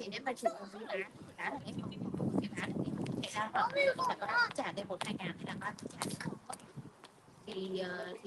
thì nếu mà trường dự án là cái dự án thì xảy ra là có trả lên 1-2 ngàn thì là có trả.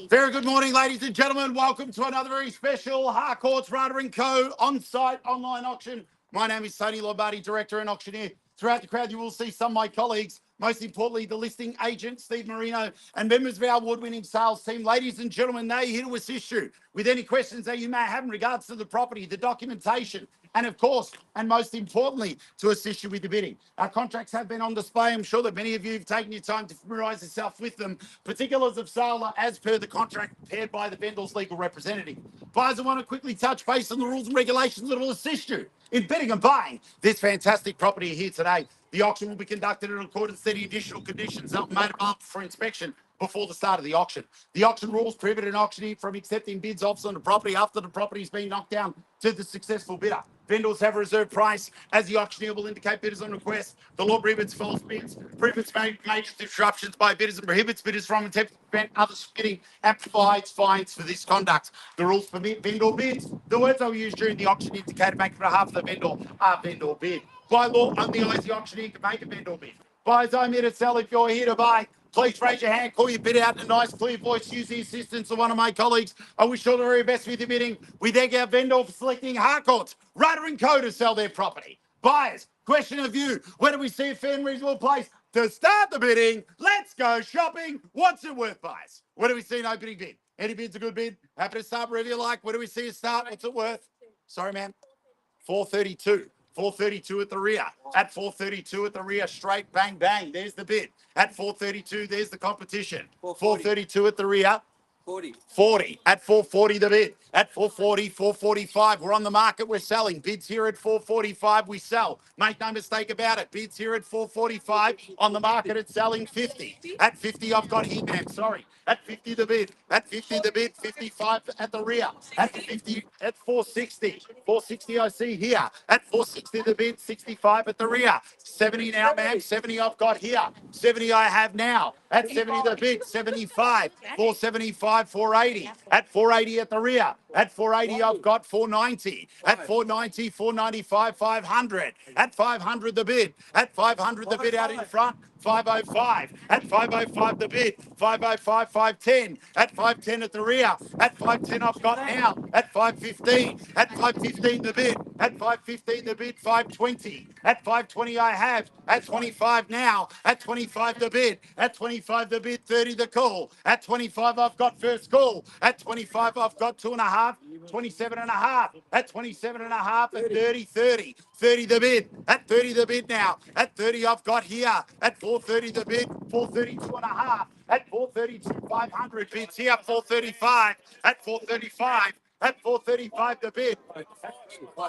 Very good morning, ladies and gentlemen. Welcome to another very special Harcourts Rata & Co. on-site online auction. My name is Tony Lombardi, Director and Auctioneer. Throughout the crowd, you will see some of my colleagues, most importantly, the listing agent, Steve Marino, and members of our award-winning sales team. Ladies and gentlemen, they're here to assist you with any questions that you may have in regards to the property, the documentation, and of course, and most importantly, to assist you with the bidding. Our contracts have been on display. I'm sure that many of you have taken your time to familiarise yourself with them. Particulars of sale are as per the contract prepared by the vendor's legal representative. Buyers, I want to quickly touch base on the rules and regulations that will assist you in bidding and buying this fantastic property here today. The auction will be conducted in accordance to the additional conditions that were made available for inspection before the start of the auction. The auction rules prohibit an auctioneer from accepting bids offers on the property after the property has been knocked down to the successful bidder. Vendors have a reserve price, as the auctioneer will indicate bidders on request. The law prohibits false bids, prohibits major disruptions by bidders, and prohibits bidders from attempting to prevent others bidding, and provides fines for this conduct. The rules permit vendor bids. The words I will use during the auction indicated make on behalf of the vendor are vendor bid. By law, only the auctioneer can make a vendor bid. Buyers, I'm here to sell. If you're here to buy, please raise your hand, call your bid out in a nice, clear voice, use the assistance of one of my colleagues. I wish you all the very best with your bidding. We thank our vendor for selecting Harcourts Rata & Co. to sell their property. Buyers, question of you, where do we see a fair and reasonable place to start the bidding? Let's go shopping. What's it worth, buyers? Where do we see an opening bid? Any bid's a good bid. Happy to start wherever you like. Where do we see a start? What's it worth? Sorry, man. 432. 432 at the rear. At 432 at the rear, straight, bang, bang. There's the bid. At 432, there's the competition. 432 at the rear. 40. At 440, the bid. At 440, 445. We're on the market. We're selling. Bids here at 445. We sell. Make no mistake about it. Bids here at 445. On the market, it's selling 50. At 50, I've got here, man. Sorry. At 50, the bid. At 50, the bid. 55 at the rear. At 50, at 460. 460, I see here. At 460, the bid. 65 at the rear. 70 now, ma'am. 70 I've got here. 70 I have now. At 70, the bid. 75. 475, 480. At 480 at the rear. At 480, I've got 490. At 490, 495, 500. At 500, the bid. At 500, the bid out in front. 505. At 505, the bid. 505, 510. At 510 at the rear. At 510, I've got now. At 515. At 515, the bid. At 515, the bid. 520. At 520, I have. At 25 now. At 25, the bid. At 25, the bid. 30, the call. At 25, I've got first call. At 25, I've got 2.5. 27.5. At 27.5 and 30, 30. 30 the bid. At 30 the bid now. At 30 I've got here. At 430 the bid. 432.5. At 432, 500 bids here. 435. At 435. At 435 the bid.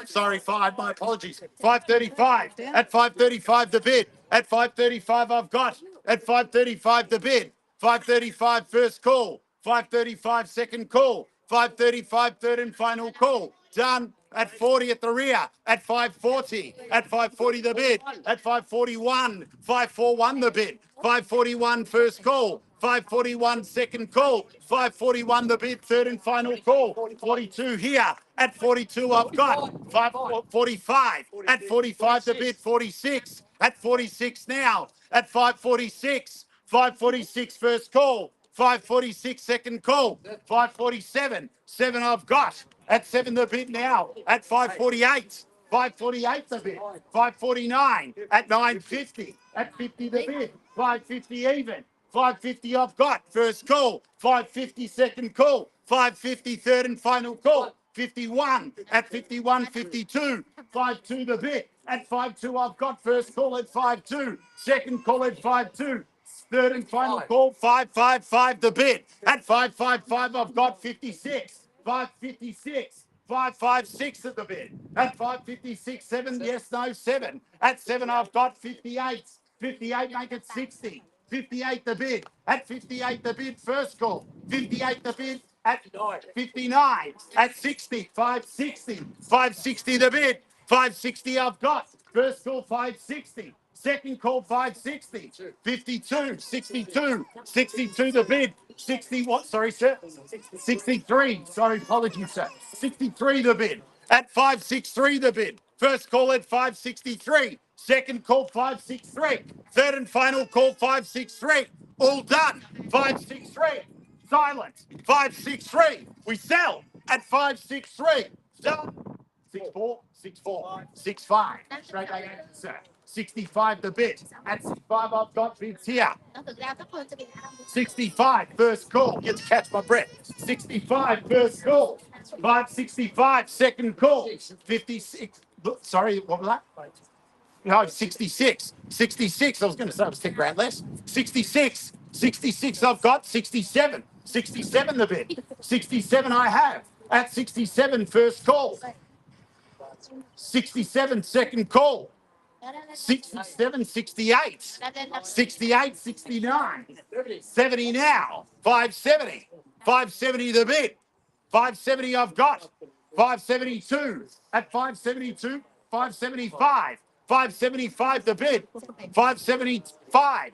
Sorry, 5. My apologies. 535. At 535 the bid. At 535 I've got. At 535 the bid. 535 first call. 535 second call. 535 third and final call. Done. At 40 at the rear. At 540. At 540 the bid. At 541. 541 the bid. 541 first call. 541 second call. 541 the bid. Third and final call. 42 here. At 42 I've got. 545. At 45 the bid. 46. At 46 now. At 546. 546 first call. 546 second call. 547. 7 I've got. At 7 the bid now. At 548. 548 the bid. 549. At 950. At 50 the bid. 550 even. 550 I've got. First call. 550 second call. 550 third and final call. 51. At 51, 52. 52 the bid. At 52 I've got first call at 52. Second call at 52. Third and final call, 555 the bid. At 555, I've got 56. 556. 556 at the bid. At 556, 7, yes, no, 7. At 7, I've got 58. 58, make it 60. 58 the bid. At 58 the bid, first call. 58 the bid. At 59. At 60. 560. 560 the bid. 560 I've got. First call, 560. Second call, 560. 52, 62, 62 the bid. 60 what? Sorry, sir. 63. Sorry, apologies, sir. 63 the bid. At 563 the bid. First call at 563. Second call 563. Third and final call 563. All done. 563. Silence. 563. We sell at 563. Done. 64, 64, 65. Straight 88, sir. 65 the bid. At 65, I've got bids here. 65, first call. Get to catch my breath. 65, first call. 565, second call. 56. Sorry, what was that? No, 66. 66. I was going to say it was 10 grand less. 66. 66 I've got. 67. 67 the bid. 67 I have. At 67, first call. 67, second call. 67, 68. 68, 69. 70 now. 570. 570 the bid. 570 I've got. 572. At 572, 575. 575 the bid. 575.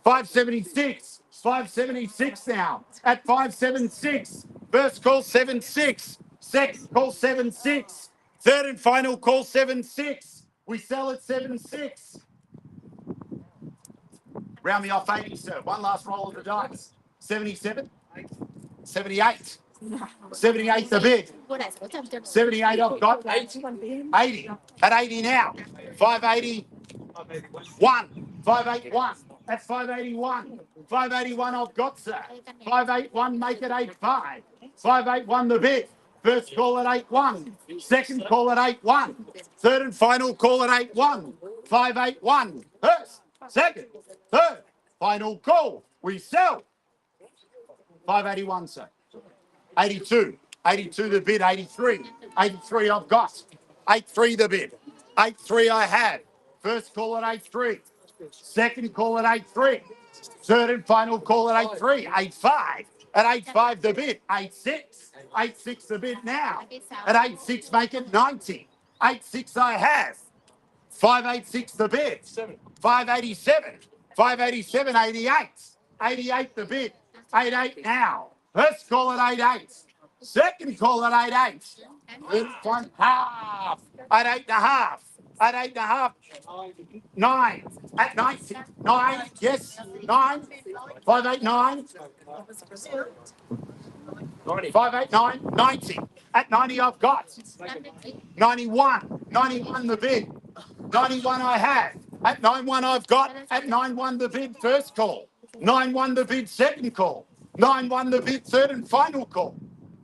576. 576 now. At 576. First call 76. Second call 76. Third and final call 76. We sell at 76. Round me off 80, sir. One last roll of the dice. 77. 78. 78 the bid. 78 I've got. 80. 80. At 80 now. 581. 581. That's 581. 581 I've got, sir. 581, make it 85. 581 the bid. First call at 81. Second call at 81. Third and final call at 81. 581. First, second, third. Final call. We sell. 581, sir. 82. 82 the bid. 83. 83 I've got. 83 the bid. 83 I have. First call at 83. Second call at 83. Third and final call at 83. 85. At 85 the bid. 86. 86 the bid now. At 86 make it 90. 86 I have. 586 the bid. 587. 587, 88. 88 the bid. 88 now. First call at 88. Second call at 88. It's 1 half. At 8.5. At 8.5. 9. At 90. 9. Yes. 9. 589. 589. 90. At 90 I've got. 91. 91 the bid. 91 I have. At 91 I've got. At 91 the bid first call. 91 the bid second call. 91 the bid third and final call.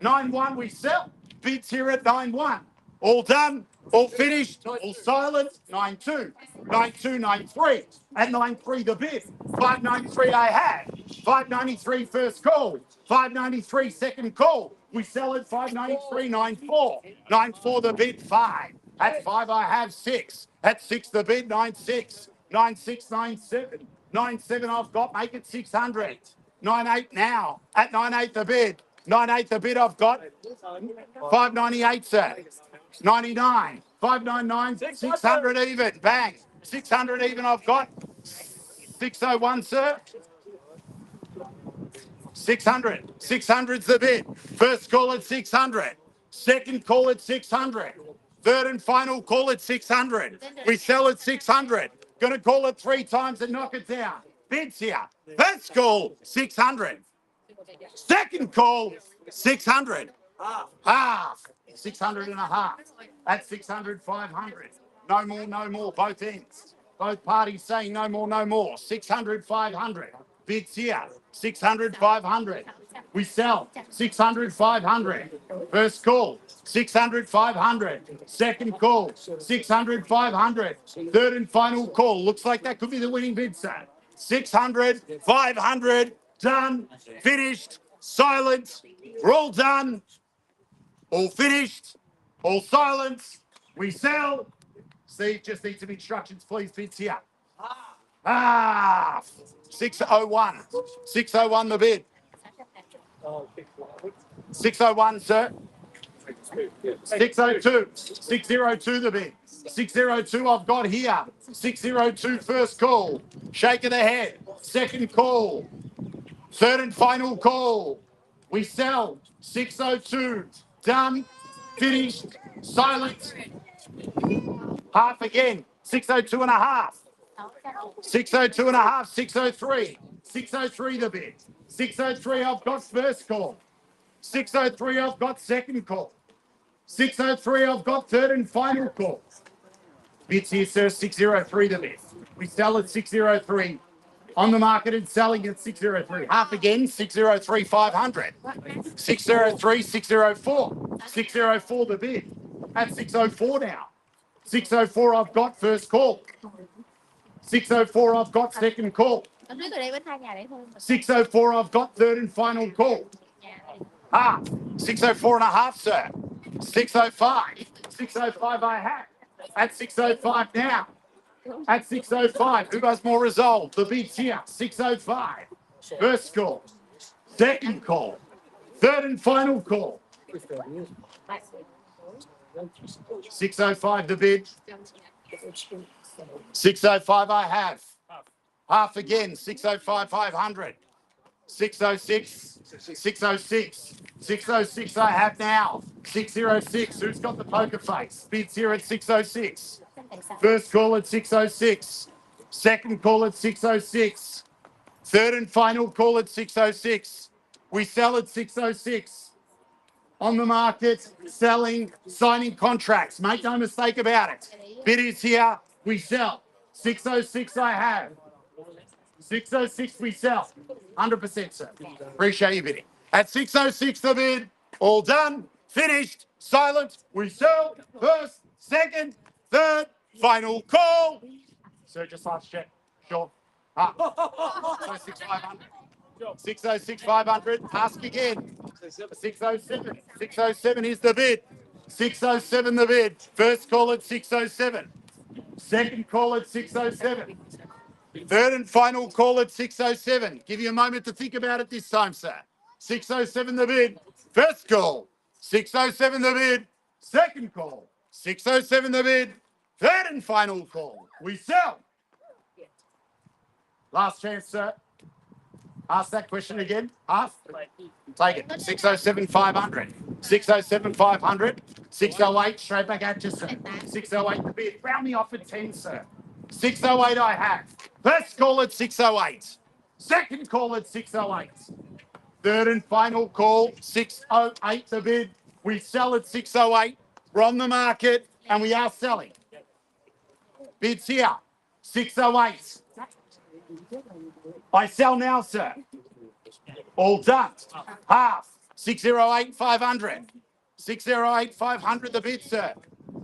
91 we sell. Bids here at 91. All done. All finished. All silent. 92. 92, 93. At 93 the bid. 593 I have. 593 first call. 593 second call. We sell at 593, 94. 94 the bid 5. At 5 I have 6. At 6 the bid 96. 96, 97. 97 I've got. Make it 600. 98 now. At 98 the bid. 98 the bid I've got. 598 sir. 99. 599. 600 even. Bang. 600 even I've got. 601 sir. 600. 600's the bid. First call at 600. Second call at 600. Third and final call at 600. We sell at 600. Going to call it 3 times and knock it down. Bids here. First call, 600. Second call, 600. Half. 600 and a half. At 600, 500. No more, no more. Both ends. Both parties saying no more, no more. 600, 500. Bids here. 600, 500. We sell. 600, 500. First call. 600, 500. Second call. 600, 500. Third and final call. Looks like that could be the winning bid, sir. 600, 500. Done. Finished. Silent. We're all done. All finished. All silent. We sell. Steve, just need some instructions, please. Bids here. 601. 601 the bid. 601, sir. 602. 602 the bid. 602 I've got here. 602 first call. Shake of the head. Second call. Third and final call. We sell. 602. Done. Finished. Silence. Half again. 602 and a half. 602 and a half. 603. 603 the bid. 603 I've got first call. 603 I've got second call. 603 I've got third and final call. Bids here, sir. 603 the bid. We sell at 603. On the market and selling at 603. Half again, 603, 500. 603, 604. 604 the bid. At 604 now. 604 I've got first call. 604 I've got second call. 604 I've got third and final call. Half. 604 and a half, sir. 605. 605 I have. At 605 now. At 605, who has more resolve? The bid's here. 605. First call. Second call. Third and final call. 605 the bid. 605 I have. Half again. 605 500. 606. 606. 606 I have now. 606. Who's got the poker face? Bids here at 606. First call at 606. Second call at 606. Third and final call at 606. We sell at 606. On the market, selling, signing contracts. Make no mistake about it. Bid is here. We sell. 606 I have. 606 we sell. 100%, sir. Appreciate you bidding. At 606 the bid. All done. Finished. Silent. We sell. First, second, third, final call. Sir, just last check. Sure. 606 500. 606 500. Ask again. 607. 607 is the bid. 607 the bid. First call at 607. Second call at 607. Third and final call at 607. Give you a moment to think about it this time, sir. 607 the bid. First call. 607 the bid. Second call. 607 the bid. Third and final call. We sell. Last chance, sir. Ask that question again. Half. Take it. 607 500. 607 500. 608 straight back at you, sir. 608 the bid. Round me off at 10, sir. 608 I have. First call at 608. Second call at 608. Third and final call, 608 the bid. We sell at 608. We're on the market and we are selling. Bids here, 608. I sell now, sir. All done. Half, 608 500. 608 500 the bid, sir.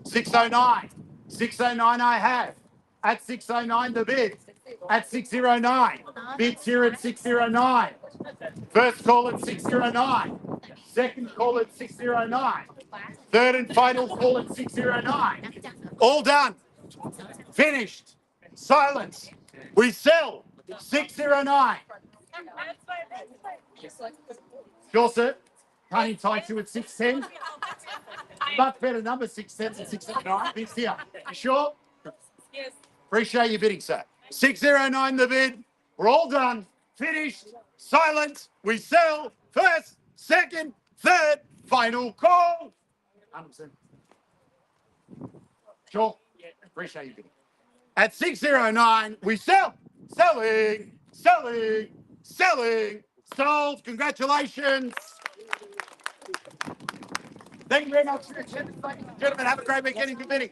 609. 609 I have. At 609 the bid. At 609. Bids here at 609. First call at 609. Second call at 609. Third and final call at 609. All done. Finished. Silence. We sell. 609. Sure, sir. Can't entice you at 610. Much better number, 610 than 609. Bids here. You sure? Yes. Appreciate your bidding, sir. 609 the bid. We're all done. Finished. Silent. We sell. First, second, third, final call. 100%. Sure. Appreciate your bidding. At 609, we sell. Selling. Selling. Selling. Sold. Congratulations. Thank you very much for your attendance, ladies and gentlemen. Have a great weekend in good bidding.